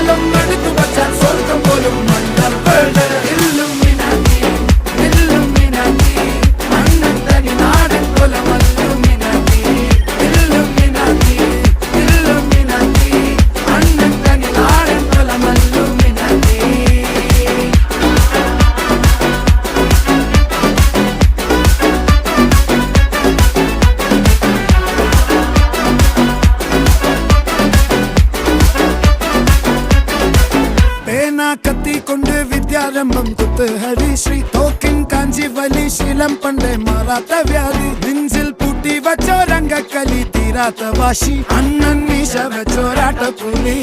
വച്ചാലും എടുത്തു വച്ചാൽ സ്വർഗം പോലും മണ്ണർവേട് ഇല്ലുമിനാറ്റി ഇല്ലുമിനാറ്റി അണ്ണൻ തനി നാടൻ കുലമല്ലുമിനാറ്റി ഇല്ലുമിനാറ്റി ഇല്ലുമിനാറ്റി അണ്ണൻ തനി നാടൻ കുലമല്ലുമിനാറ്റി കത്തി കൊണ്ട് വിദ്യാരംഭം കുത്ത് ഹരിശ്രീ തോക്കിൻ കാഞ്ചി വലി ശീലം പണ്ടേ മാറാത്ത വ്യാധി നെഞ്ചിൽ പൂട്ടി വച്ചോരംഗക്കലി തീരാത്ത വാശി അണ്ണൻ മീശ വെച്ചോരാട്ട പുലി